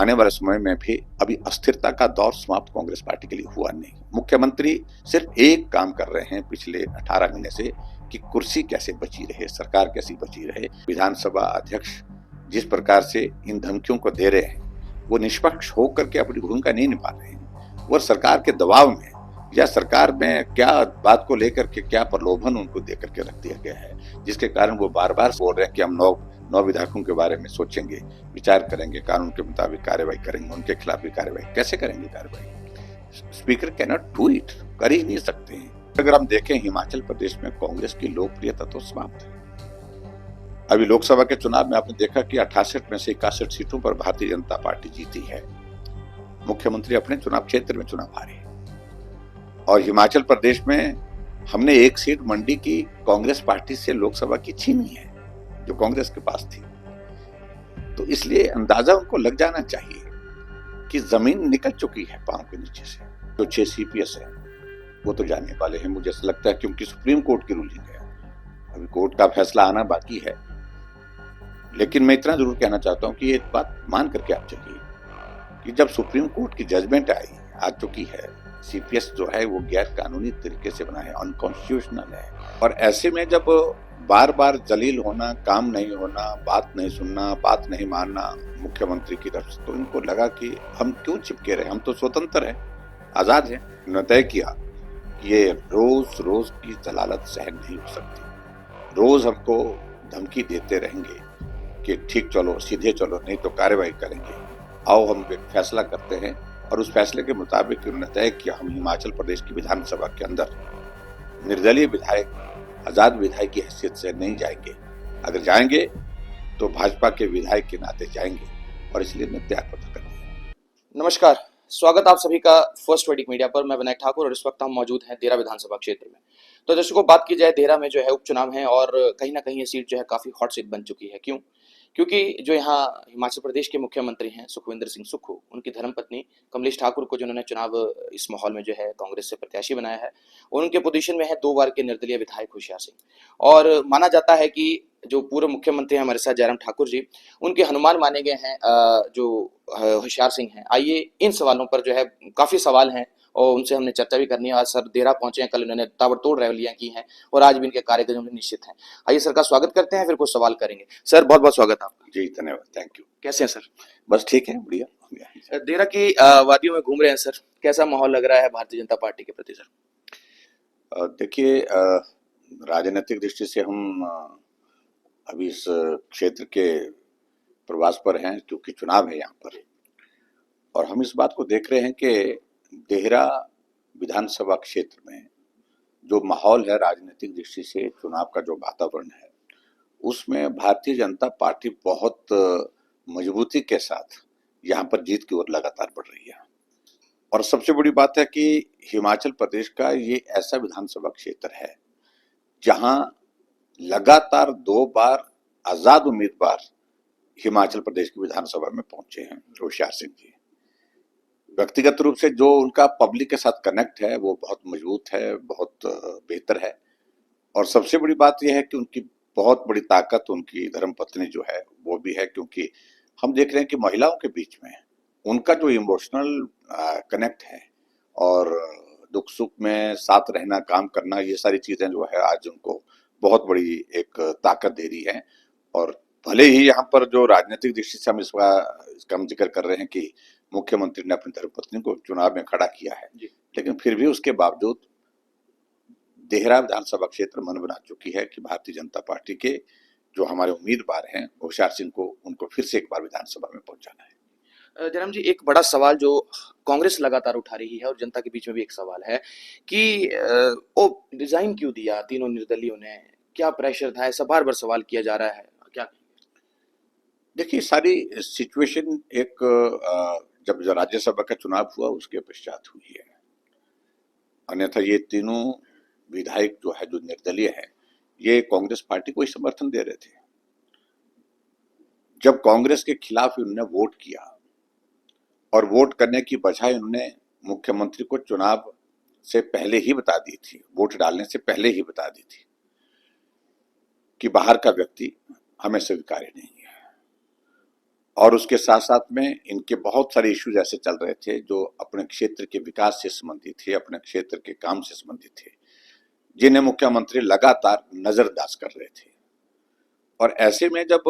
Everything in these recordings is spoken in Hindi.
आने वाले समय में भी अभी अस्थिरता का दौर समाप्त कांग्रेस पार्टी के लिए हुआ नहीं। मुख्यमंत्री सिर्फ एक काम कर रहे हैं पिछले 18 महीने से कि कुर्सी कैसे बची रहे, सरकार कैसी बची रहे। विधानसभा अध्यक्ष जिस प्रकार से इन धमकियों को दे रहे हैं वो निष्पक्ष होकर के अपनी भूमिका नहीं निभा रहे हैं। वो सरकार के दबाव में या सरकार में क्या बात को लेकर के क्या प्रलोभन उनको देकर के रख दिया गया है, जिसके कारण वो बार बार बोल रहे हैं कि हम नौ विधायकों के बारे में सोचेंगे, विचार करेंगे, कानून के मुताबिक कार्रवाई करेंगे, उनके खिलाफ भी कार्रवाई। कैसे करेंगे कार्रवाई? Speaker can not do it, कर ही नहीं सकते हैं। अगर हम देखें हिमाचल प्रदेश में कांग्रेस की लोकप्रियता तो समाप्त है। अभी लोकसभा के चुनाव में आपने देखा कि 68 में से 61 सीटों पर भारतीय जनता पार्टी जीती है। मुख्यमंत्री अपने चुनाव क्षेत्र में चुनाव हारे और हिमाचल प्रदेश में हमने एक सीट मंडी की कांग्रेस पार्टी से लोकसभा की छीनी है जो कांग्रेस के पास थी। तो इसलिए अंदाजा उनको लग जाना चाहिए कि जमीन निकल चुकी है पांव के नीचे से। जो 6 CPS है वो तो जाने वाले हैं, मुझे ऐसा लगता है, क्योंकि सुप्रीम कोर्ट की रूलिंग है। अभी कोर्ट का फैसला आना बाकी है, लेकिन मैं इतना जरूर कहना चाहता हूं कि ये बात मान करके आप चलिए कि जब सुप्रीम कोर्ट की जजमेंट आ चुकी है, CPS जो है वो गैर कानूनी तरीके से बना है, अनकॉन्स्टिट्यूशनल है। और ऐसे में जब बार बार जलील होना, काम नहीं होना, बात नहीं सुनना, बात नहीं मानना मुख्यमंत्री की तरफ से, तो इनको लगा कि हम क्यों चिपके रहे, हम तो स्वतंत्र हैं, आजाद हैं। उन्होंने तय किया कि ये रोज रोज की जलालत सहन नहीं हो सकती। रोज हमको धमकी देते रहेंगे कि ठीक चलो, सीधे चलो, नहीं तो कार्रवाई करेंगे। आओ हम एक फैसला करते हैं। और उस फैसले के मुताबिक उन्होंने तय किया हम हिमाचल प्रदेश की विधानसभा के अंदर निर्दलीय विधायक, आजाद विधायक की हैसियत से नहीं जाएंगे। अगर जाएंगे तो भाजपा के विधायक के नाते जाएंगे, और इसलिए मैं त्याग पत्र कर दिया। नमस्कार, स्वागत आप सभी का फर्स्ट वर्डिक मीडिया पर। मैं विनायक ठाकुर और इस वक्त हम मौजूद हैं देहरा विधानसभा क्षेत्र में। तो दर्शकों, बात की जाए, देहरा में जो है उपचुनाव है और कहीं ना कहीं ये सीट जो है काफी हॉट सीट बन चुकी है। क्यों? क्योंकि जो यहाँ हिमाचल प्रदेश के मुख्यमंत्री हैं सुखविंदर सिंह सुक्खू, उनकी धर्मपत्नी कमलेश ठाकुर को जिन्होंने चुनाव इस माहौल में जो है कांग्रेस से प्रत्याशी बनाया है, और उनके पोजीशन में है 2 बार के निर्दलीय विधायक होशियार सिंह। और माना जाता है कि जो पूर्व मुख्यमंत्री हैं हमारे साथ जयराम ठाकुर जी, उनके हनुमान माने गए हैं जो होशियार सिंह हैं। आइए इन सवालों पर जो है काफी सवाल हैं और उनसे हमने चर्चा भी करनी है। आज सर देहरा पहुंचे हैं, कल उन्होंने ताबड़तोड़ रैलियां की हैं और आज भी इनके कार्यक्रम निश्चित हैं। आइए सर का स्वागत करते हैं, फिर कुछ सवाल करेंगे। सर बहुत बहुत स्वागत आपका। जी धन्यवाद, थैंक यू। कैसे हैं सर? बस ठीक है, बढ़िया। देहरा की वादियों में घूम रहे हैं सर, कैसा माहौल लग रहा है भारतीय जनता पार्टी के प्रति सर? देखिए, राजनीतिक दृष्टि से हम अभी इस क्षेत्र के प्रवास पर हैं क्योंकि चुनाव है यहाँ पर, और हम इस बात को देख रहे हैं कि देहरा विधानसभा क्षेत्र में जो माहौल है राजनीतिक दृष्टि से, चुनाव का जो वातावरण है, उसमें भारतीय जनता पार्टी बहुत मजबूती के साथ यहाँ पर जीत की ओर लगातार बढ़ रही है। और सबसे बड़ी बात है कि हिमाचल प्रदेश का ये ऐसा विधानसभा क्षेत्र है जहां लगातार 2 बार आजाद उम्मीदवार हिमाचल प्रदेश की विधानसभा में पहुंचे हैं। होशियार सिंह जी, व्यक्तिगत रूप से जो उनका पब्लिक के साथ कनेक्ट है वो बहुत मजबूत है, बहुत बेहतर है। और सबसे बड़ी बात यह है कि उनकी बहुत बड़ी ताकत उनकी धर्मपत्नी जो है वो भी है, क्योंकि हम देख रहे हैं कि महिलाओं के बीच में उनका जो इमोशनल कनेक्ट है और दुख सुख में साथ रहना, काम करना, ये सारी चीजें जो है आज उनको बहुत बड़ी एक ताकत दे रही है। और भले ही यहाँ पर जो राजनीतिक दृष्टि से हम इसका हम जिक्र कर रहे हैं कि मुख्यमंत्री ने अपनी धर्मपत्नी को चुनाव में खड़ा किया है, लेकिन फिर भी उसके बावजूद देहरा विधानसभा क्षेत्र मन बना चुकी है कि भारतीय जनता पार्टी के जो हमारे उम्मीदवार हैं होशियार सिंह को, उनको फिर से एक बार विधानसभा में पहुंचाना है। जयराम जी, एक बड़ा सवाल जो कांग्रेस लगातार उठा रही है और जनता के बीच में भी एक सवाल है कि वो रिजाइन क्यों दिया तीनों निर्दलीयों ने, क्या प्रेशर था? ऐसा बार बार सवाल किया जा रहा है, क्या? देखिए, सारी सिचुएशन एक जब राज्यसभा का चुनाव हुआ उसके पश्चात हुई है। अन्यथा ये तीनों विधायक जो है, जो निर्दलीय है, ये कांग्रेस पार्टी को ही समर्थन दे रहे थे। जब कांग्रेस के खिलाफ उन्होंने वोट किया और वोट करने की बजाय उन्होंने मुख्यमंत्री को चुनाव से पहले ही बता दी थी, वोट डालने से पहले ही बता दी थी कि बाहर का व्यक्ति हमें स्वीकार्य नहीं है। और उसके साथ साथ में इनके बहुत सारे इश्यूज ऐसे चल रहे थे जो अपने क्षेत्र के विकास से संबंधित थे, अपने क्षेत्र के काम से संबंधित थे, जिन्हें मुख्यमंत्री लगातार नजरअंदाज कर रहे थे। और ऐसे में जब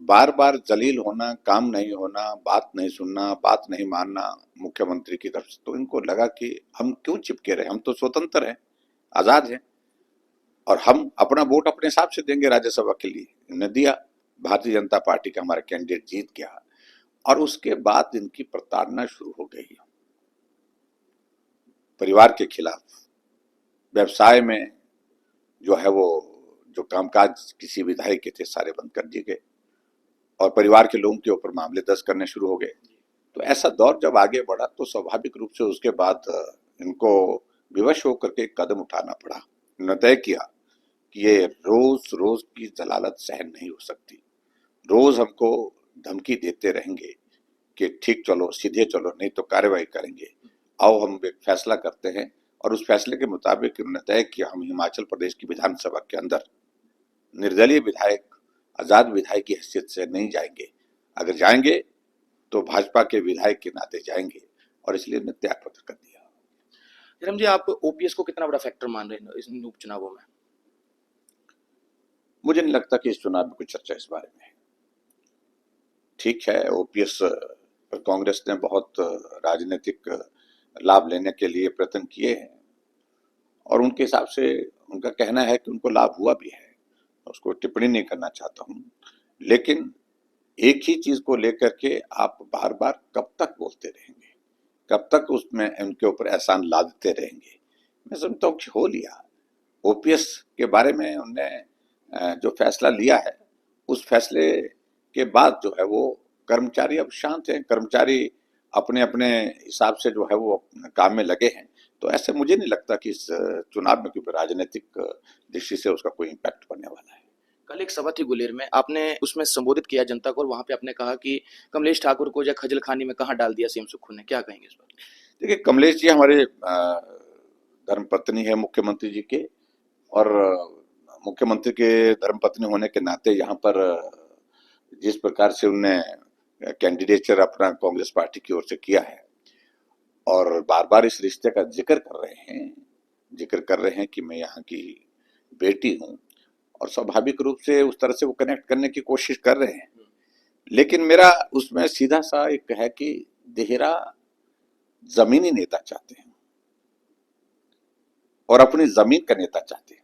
बार बार जलील होना, काम नहीं होना, बात नहीं सुनना, बात नहीं मानना मुख्यमंत्री की तरफ से, तो इनको लगा कि हम क्यों चिपके रहे, हम तो स्वतंत्र हैं, आजाद हैं, और हम अपना वोट अपने हिसाब से देंगे राज्यसभा के लिए। इन्होंने दिया, भारतीय जनता पार्टी का हमारा कैंडिडेट जीत गया, और उसके बाद इनकी प्रताड़ना शुरू हो गई परिवार के खिलाफ। व्यवसाय में जो है वो जो कामकाज किसी विधायक के थे सारे बंद कर दिए गए, और परिवार के लोगों के ऊपर मामले दर्ज करने शुरू हो गए। तो ऐसा दौर जब आगे बढ़ा तो स्वाभाविक रूप से उसके बाद इनको विवश होकर के कदम उठाना पड़ा। इन्होंने तय किया कि ये रोज रोज की जलालत सहन नहीं हो सकती, रोज हमको धमकी देते रहेंगे कि ठीक चलो, सीधे चलो, नहीं तो कार्रवाई करेंगे, आओ हम एक फैसला करते हैं। और उस फैसले के मुताबिक उन्होंने तय किया हम हिमाचल प्रदेश की विधानसभा के अंदर निर्दलीय विधायक, आजाद विधायक की हैसियत से नहीं जाएंगे, अगर जाएंगे तो भाजपा के विधायक के नाते जाएंगे, और इसलिए उन्होंने त्यागपत्र कर दिया। जयराम जी, आप ओपीएस को कितना बड़ा फैक्टर मान रहे हैं इन उपचुनावों में? मुझे नहीं लगता कि इस चुनाव में कोई चर्चा इस बारे में है। ठीक है, ओपीएस पर कांग्रेस ने बहुत राजनीतिक लाभ लेने के लिए प्रयत्न किए हैं, और उनके हिसाब से उनका कहना है कि उनको लाभ हुआ भी है, उसको टिप्पणी नहीं करना चाहता हूं, लेकिन एक ही चीज को लेकर के आप बार बार कब तक बोलते रहेंगे, कब तक उसमें उनके ऊपर एहसान लादते रहेंगे। मैं समझता हूँ कि हो लिया। ओपीएस के बारे में उनने जो फैसला लिया है, उस फैसले के बाद जो है वो कर्मचारी अब शांत हैं, कर्मचारी अपने अपने हिसाब से जो है वो काम में लगे हैं। तो ऐसे मुझे नहीं लगता कि इस चुनाव में कोई राजनीतिक दृष्टि से उसका कोई इम्पैक्ट पड़ने वाला है। कल एक सभा थी गुलेर में, आपने उसमें संबोधित किया जनता को और वहां पे आपने कहा कि कमलेश ठाकुर को या खजल खानी में कहाँ डाल दिया सीएम सुक्खू ने, क्या कहेंगे इस पर? देखिए, कमलेश जी हमारे धर्मपत्नी है मुख्यमंत्री जी के, और मुख्यमंत्री के धर्मपत्नी होने के नाते यहाँ पर जिस प्रकार से उनने कैंडिडेचर अपना कांग्रेस पार्टी की ओर से किया है, और बार बार इस रिश्ते का जिक्र कर रहे हैं कि मैं यहाँ की बेटी हूँ, और स्वाभाविक रूप से उस तरह से वो कनेक्ट करने की कोशिश कर रहे हैं। लेकिन मेरा उसमें सीधा सा एक है कि देहरा जमीनी नेता चाहते हैं, और अपनी जमीन का नेता चाहते हैं,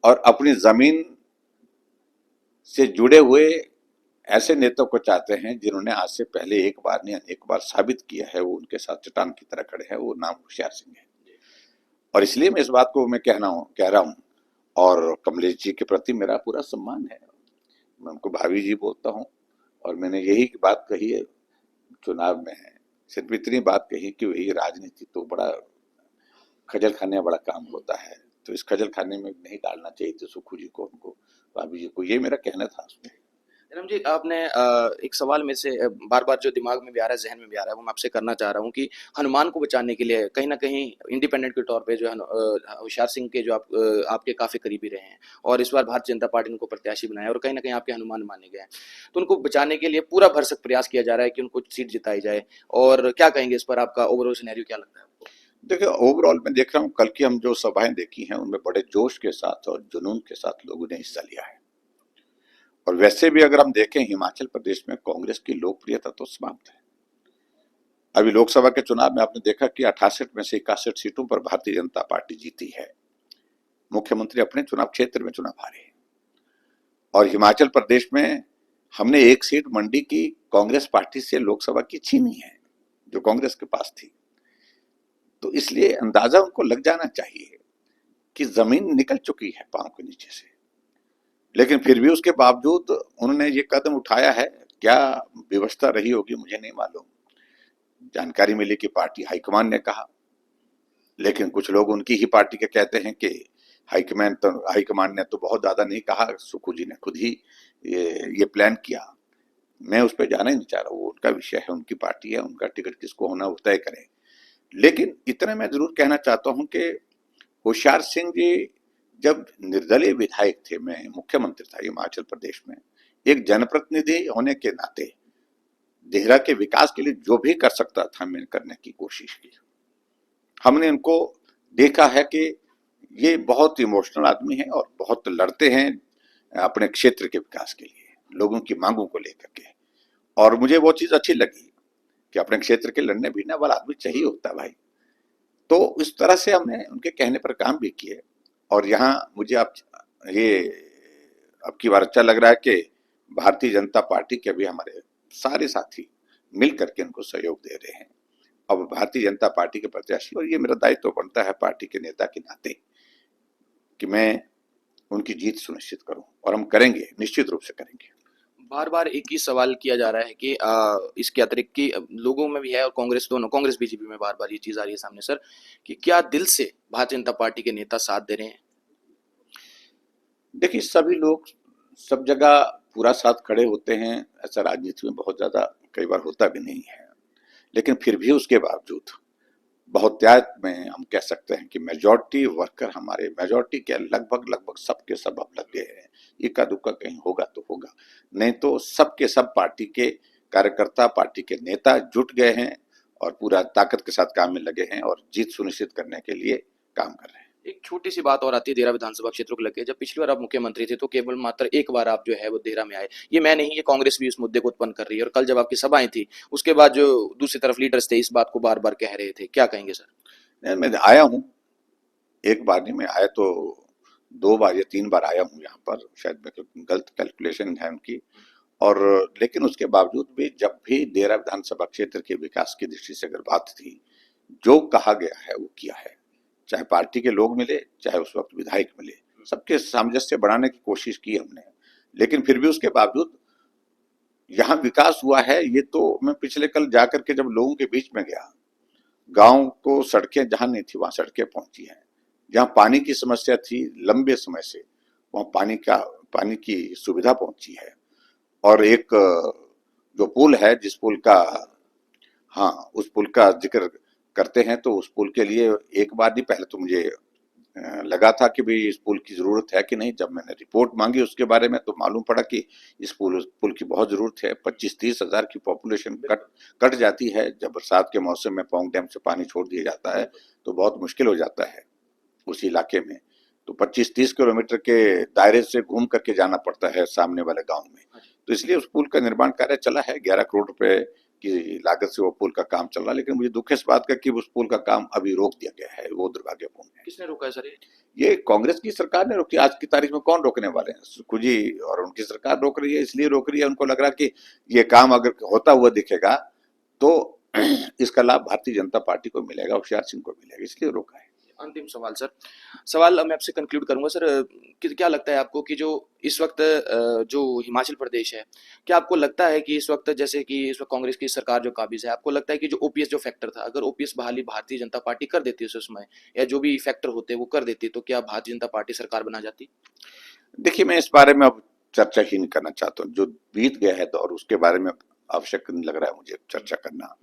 और अपनी जमीन से जुड़े हुए ऐसे नेता को चाहते हैं जिन्होंने आज से पहले एक बार नहीं अनेक बार साबित किया है वो उनके साथ चट्टान की तरह खड़े हैं। वो नाम होशियार सिंह है, और इसलिए मैं इस बात को मैं कह रहा हूँ, और कमलेश जी के प्रति मेरा पूरा सम्मान है। मैं उनको भाभी जी बोलता हूँ, और मैंने यही बात कही है चुनाव में, सिर्फ इतनी बात कही कि वही राजनीति तो बड़ा खजल खाने बड़ा काम होता है, तो इस खजल खाने में नहीं डालना चाहिए थे सुक्खू जी को, उनको, भाभी जी को। ये मेरा कहना था उसमें। जयराम जी, आपने एक सवाल में से बार बार जो दिमाग में भी आ रहा है, जहन में भी आ रहा है, वो मैं आपसे करना चाह रहा हूँ कि हनुमान को बचाने के लिए कहीं ना कहीं इंडिपेंडेंट के तौर पे जो है होशियार सिंह के जो आपके काफी करीबी रहे हैं, और इस बार भारतीय जनता पार्टी ने उनको प्रत्याशी बनाया और कहीं ना कहीं आपके हनुमान माने गए हैं, तो उनको बचाने के लिए पूरा भरसक प्रयास किया जा रहा है कि उनको सीट जिताई जाए, और क्या कहेंगे इस पर? आपका ओवरऑल सिनेरियो क्या लगता है आपको? देखिए, ओवरऑल मैं देख रहा हूँ, कल की हम जो सभाएं देखी हैं उनमें बड़े जोश के साथ और जुनून के साथ लोगों ने हिस्सा लिया है। और वैसे भी अगर हम देखें, हिमाचल प्रदेश में कांग्रेस की लोकप्रियता तो समाप्त है। अभी लोकसभा के चुनाव में आपने देखा कि 68 में से 61 सीटों पर भारतीय जनता पार्टी जीती है। मुख्यमंत्री अपने चुनाव क्षेत्र में चुनाव हारे, और हिमाचल प्रदेश में हमने एक सीट मंडी की कांग्रेस पार्टी से लोकसभा की छीनी है जो कांग्रेस के पास थी। तो इसलिए अंदाजा उनको लग जाना चाहिए कि जमीन निकल चुकी है पांव के नीचे से, लेकिन फिर भी उसके बावजूद उन्होंने ये कदम उठाया है। क्या व्यवस्था रही होगी मुझे नहीं मालूम, जानकारी मिली कि पार्टी हाईकमान ने कहा, लेकिन कुछ लोग उनकी ही पार्टी के कहते हैं कि हाईकमान ने तो बहुत ज्यादा नहीं कहा, सुक्खू जी ने खुद ही ये प्लान किया। मैं उस पर जाना ही नहीं चाह रहा, वो उनका विषय है, उनकी पार्टी है, उनका टिकट किसको होना वो तय करें। लेकिन इतना मैं जरूर कहना चाहता हूं कि होशियार सिंह जी जब निर्दलीय विधायक थे, मैं मुख्यमंत्री था हिमाचल प्रदेश में, एक जनप्रतिनिधि होने के नाते देहरा के विकास के लिए जो भी कर सकता था मैंने करने की कोशिश की। हमने इनको देखा है कि ये बहुत इमोशनल आदमी है और बहुत लड़ते हैं अपने क्षेत्र के विकास के लिए, लोगों की मांगों को लेकर के। और मुझे वो चीज अच्छी लगी कि अपने क्षेत्र के लड़ने भिड़ने वाला आदमी चाहिए होता है भाई। तो इस तरह से हमने उनके कहने पर काम भी किए। और यहाँ मुझे अब ये अब की बार अच्छा लग रहा है कि भारतीय जनता पार्टी के भी हमारे सारे साथी मिल करके उनको सहयोग दे रहे हैं। अब भारतीय जनता पार्टी के प्रत्याशी, और ये मेरा दायित्व तो बनता है पार्टी के नेता के नाते कि मैं उनकी जीत सुनिश्चित करूं, और हम करेंगे, निश्चित रूप से करेंगे। बार बार एक ही सवाल किया जा रहा है कि इसके अतिरिक्त कि लोगों में भी है और कांग्रेस, दोनों कांग्रेस बीजेपी में बार बार ये चीज आ रही है सामने सर, कि क्या दिल से भारतीय जनता पार्टी के नेता साथ दे रहे हैं? देखिए, सभी लोग सब जगह पूरा साथ खड़े होते हैं, ऐसा राजनीति में बहुत ज्यादा कई बार होता भी नहीं है। लेकिन फिर भी उसके बावजूद बहुतायत में हम कह सकते हैं कि मेजॉरिटी वर्कर हमारे, मेजॉरिटी क्या, लगभग लगभग सबके सब अब लग गए हैं। इक्का दुक्का कहीं होगा तो होगा, नहीं तो सबके सब पार्टी के कार्यकर्ता, पार्टी के नेता जुट गए हैं और पूरा ताकत के साथ काम में लगे हैं और जीत सुनिश्चित करने के लिए काम कर रहे हैं। एक छोटी सी बात और आती है देहरा विधानसभा क्षेत्र को लेकर। जब पिछली बार आप मुख्यमंत्री थे तो केवल मात्र एक बार आप जो है वो देहरा में आए। ये मैं नहीं, ये कांग्रेस भी इस मुद्दे को उत्पन्न कर रही है, और कल जब आपकी सभाएं थी उसके बाद जो दूसरी तरफ लीडर्स थे इस बात को बार बार कह रहे थे, क्या कहेंगे सर? नहीं, मैं आया हूँ, एक बार नहीं, मैं आया तो 2 बार या 3 बार आया हूँ यहाँ पर, शायद मैं गलत कैलकुलेशन है उनकी। और लेकिन उसके बावजूद भी जब भी देहरा विधानसभा क्षेत्र के विकास की दृष्टि से अगर बात थी, जो कहा गया है वो किया है। चाहे पार्टी के लोग मिले, चाहे उस वक्त विधायक मिले, सबके सामंजस्य बढ़ाने की कोशिश की हमने। लेकिन फिर भी उसके बावजूद यहाँ विकास हुआ है, ये तो मैं पिछले कल जाकर के जब लोगों के बीच में गया, गांव को सड़कें जहां नहीं थी वहां सड़कें पहुंची हैं। जहां पानी की समस्या थी लंबे समय से, वहां पानी की सुविधा पहुंची है। और एक जो पुल है, जिस पुल का, हाँ, उस पुल का जिक्र करते हैं, तो उस पुल के लिए एक बार नहीं, पहले तो मुझे लगा था कि भाई इस पुल की जरूरत है कि नहीं। जब मैंने रिपोर्ट मांगी उसके बारे में तो मालूम पड़ा कि इस पुल की बहुत जरूरत है। 25-30 हजार की पॉपुलेशन कट जाती है जब बरसात के मौसम में पोंग डैम से पानी छोड़ दिया जाता है, तो बहुत मुश्किल हो जाता है उस इलाके में। तो 25-30 किलोमीटर के दायरे से घूम करके जाना पड़ता है सामने वाले गाँव में। तो इसलिए उस पुल का निर्माण कार्य चला है, 11 करोड़ रुपए की लागत से वो पुल का काम चल रहा है। लेकिन मुझे दुख है इस बात का कि उस पुल का काम अभी रोक दिया गया है, वो दुर्भाग्यपूर्ण है। किसने रोका है सर ये कांग्रेस की सरकार ने रोकी। आज की तारीख में कौन रोकने वाले हैं? सुखू जी और उनकी सरकार रोक रही है, इसलिए रोक रही है। उनको लग रहा कि ये काम अगर होता हुआ दिखेगा तो इसका लाभ भारतीय जनता पार्टी को मिलेगा, होशियार सिंह को मिलेगा, इसलिए रोका है। अंतिम सवाल सर, सवाल मैं आपसे कंक्लूड करूंगा सर, क्या लगता है आपको कि जो इस वक्त जो हिमाचल प्रदेश है, क्या आपको लगता है कि इस वक्त, जैसे कि इस वक्त कांग्रेस की सरकार जो काबिज है, आपको लगता है कि जो ओपीएस जो फैक्टर था, अगर ओपीएस बहाली भारतीय जनता पार्टी कर देती उस समय, या जो भी फैक्टर होते वो कर देती, तो क्या भारतीय जनता पार्टी सरकार बना जाती? देखिए, मैं इस बारे में अब चर्चा ही नहीं करना चाहता हूँ। जो बीत गया है दौर, उसके बारे में आवश्यक नहीं लग रहा है मुझे चर्चा करना।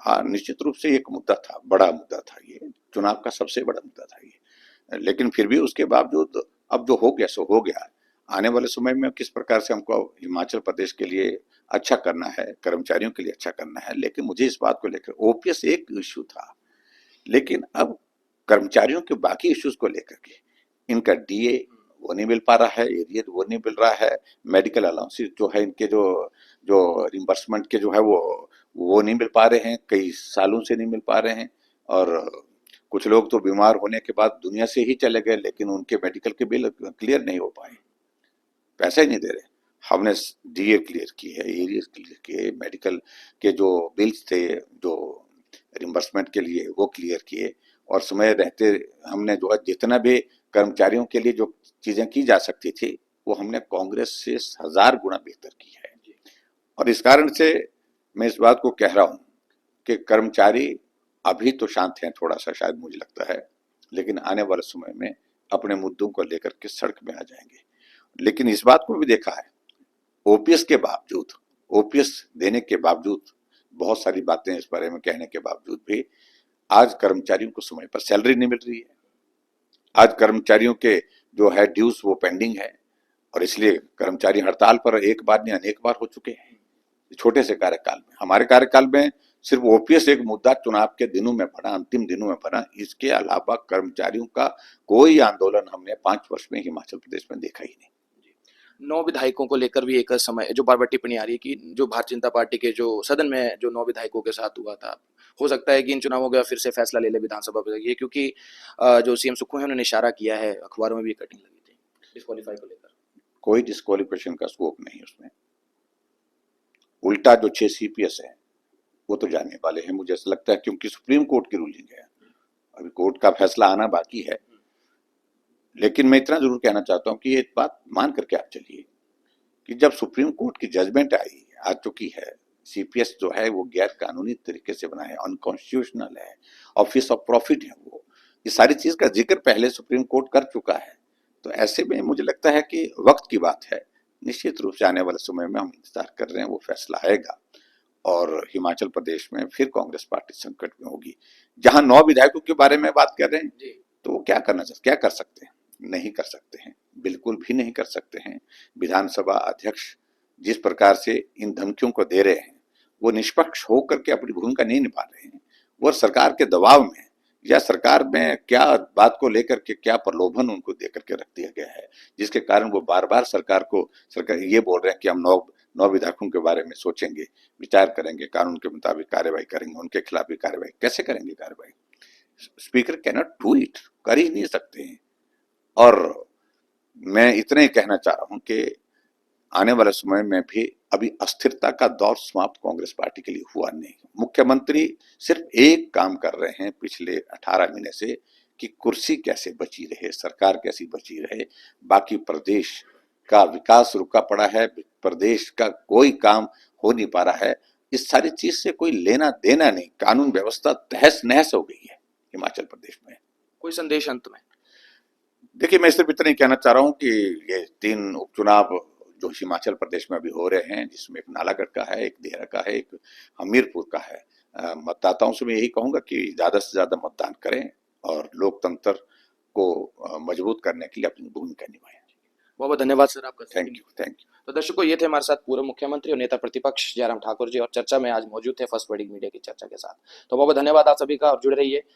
हाँ, निश्चित रूप से एक मुद्दा था, बड़ा मुद्दा था, ये चुनाव का सबसे बड़ा मुद्दा था ये। लेकिन फिर भी उसके बावजूद अब जो हो गया सो हो गया। आने वाले समय में किस प्रकार से हमको हिमाचल प्रदेश के लिए अच्छा करना है, कर्मचारियों के लिए अच्छा करना है। लेकिन मुझे इस बात को लेकर, ओपीएस एक इश्यू था, लेकिन अब कर्मचारियों के बाकी इश्यूज को लेकर के, इनका डीए वो नहीं मिल पा रहा है, एरियर वो नहीं मिल रहा है, मेडिकल अलाउंसेस जो है इनके, जो जो रिम्बर्समेंट के जो है वो नहीं मिल पा रहे हैं, कई सालों से नहीं मिल पा रहे हैं। और कुछ लोग तो बीमार होने के बाद दुनिया से ही चले गए, लेकिन उनके मेडिकल के बिल क्लियर नहीं हो पाए, पैसा ही नहीं दे रहे। हमने डीए क्लियर की है, एरियर क्लियर किए, मेडिकल के जो बिल्स थे, जो रिम्बर्समेंट के लिए, वो क्लियर किए। और समय रहते हमने जो है जितना भी कर्मचारियों के लिए जो चीजें की जा सकती थी, वो हमने कांग्रेस से 1000 गुना बेहतर की है। और इस कारण से मैं इस बात को कह रहा हूं कि कर्मचारी अभी तो शांत हैं थोड़ा सा, शायद मुझे लगता है, लेकिन आने वाले समय में अपने मुद्दों को लेकर के सड़क में आ जाएंगे। लेकिन इस बात को भी देखा है, ओपीएस के बावजूद, ओपीएस देने के बावजूद, बहुत सारी बातें इस बारे में कहने के बावजूद भी आज कर्मचारियों को समय पर सैलरी नहीं मिल रही है। आज कर्मचारियों के जो है ड्यूज वो पेंडिंग है। और इसलिए कर्मचारी हड़ताल पर एक बार नहीं अनेक बार हो चुके हैं छोटे से कार्यकाल में। हमारे कार्यकाल में सिर्फ ओपीएस एक मुद्दा चुनाव के दिनों में बना, अंतिम दिनों में बना। इसके अलावा कर्मचारियों का कोई आंदोलन हमने 5 वर्ष में हिमाचल प्रदेश में देखा ही नहीं। 9 विधायकों को लेकर भी एक समय जो बार-बार टिप्पणी आ रही है कि जो भारतीय जनता पार्टी के जो सदन में जो 9 विधायकों के साथ हुआ था, हो सकता है कि इन चुनावों का फिर से फैसला ले ले विधानसभा में ये, क्योंकि जो सीएम सुक्खू हैं उन्होंने इशारा किया है, अखबारों में भी कटिंग लगी थी डिस्क्वालीफाई को लेकर। कोई डिस्क्वालिफिकेशन का स्कोप नहीं उसमें। उल्टा जो 6 सीपीएस है वो तो जाने वाले हैं, मुझे ऐसा लगता है, क्योंकि सुप्रीम कोर्ट की रूलिंग है, अभी कोर्ट का फैसला आना बाकी है। लेकिन मैं इतना जरूर कहना चाहता हूं कि ये बात मान करके आप चलिए कि जब सुप्रीम कोर्ट की जजमेंट आ चुकी है, सीपीएस जो है वो गैर कानूनी तरीके से बना है, अनकॉन्स्टिट्यूशनल है, ऑफिस ऑफ प्रॉफिट है, वो ये सारी चीज का जिक्र पहले सुप्रीम कोर्ट कर चुका है। तो ऐसे में मुझे लगता है कि वक्त की बात है, निश्चित रूप से आने वाले समय में हम इंतजार कर रहे हैं, वो फैसला आएगा और हिमाचल प्रदेश में फिर कांग्रेस पार्टी संकट में होगी। जहां 9 विधायकों के बारे में बात कर रहे हैं तो वो क्या क्या कर सकते हैं? नहीं कर सकते हैं, बिल्कुल भी नहीं कर सकते हैं। विधानसभा अध्यक्ष जिस प्रकार से इन धमकियों को दे रहे हैं, वो निष्पक्ष होकर के अपनी भूमिका नहीं निभा रहे हैं। वो सरकार के दबाव में या सरकार में क्या बात को लेकर के क्या प्रलोभन उनको दे करके रख दिया गया है, जिसके कारण वो बार बार सरकार ये बोल रहे हैं कि हम 9 विधायकों के बारे में सोचेंगे, विचार करेंगे, कानून के मुताबिक कार्रवाई करेंगे, उनके खिलाफ भी कार्रवाई। कैसे करेंगे कार्रवाई? Speaker can not do it, कर ही नहीं सकते हैं। और मैं इतना ही कहना चाह रहा हूं कि आने वाले समय में भी अभी अस्थिरता का दौर समाप्त कांग्रेस पार्टी के लिए हुआ नहीं। मुख्यमंत्री सिर्फ एक काम कर रहे हैं पिछले 18 महीने से कि कुर्सी कैसे बची रहे, सरकार कैसी बची रहे, बाकी प्रदेश का विकास रुका पड़ा है, प्रदेश का कोई काम हो नहीं पा रहा है। इस सारी चीज से कोई लेना देना नहीं, कानून व्यवस्था तहस नहस हो गई है हिमाचल प्रदेश में। कोई संदेश अंत में? देखिए, मैं सिर्फ इतना ही कहना चाह रहा हूं कि ये 3 उपचुनाव जो हिमाचल प्रदेश में अभी हो रहे हैं, जिसमें एक नालागढ़ का है, एक देहरा का है, एक हमीरपुर का है, मतदाताओं से मैं यही कहूंगा कि ज्यादा से ज्यादा मतदान करें और लोकतंत्र को मजबूत करने के लिए अपनी भूमिका निभाएं। बहुत बहुत धन्यवाद सर आपका। Thank you. तो दर्शकों, ये थे हमारे साथ पूर्व मुख्यमंत्री और नेता प्रतिपक्ष जयराम ठाकुर जी, और चर्चा में आज मौजूद थे फर्स्ट वेडिंग मीडिया की चर्चा के साथ। तो बहुत बहुत धन्यवाद आप सभी का, और जुड़े रहिए।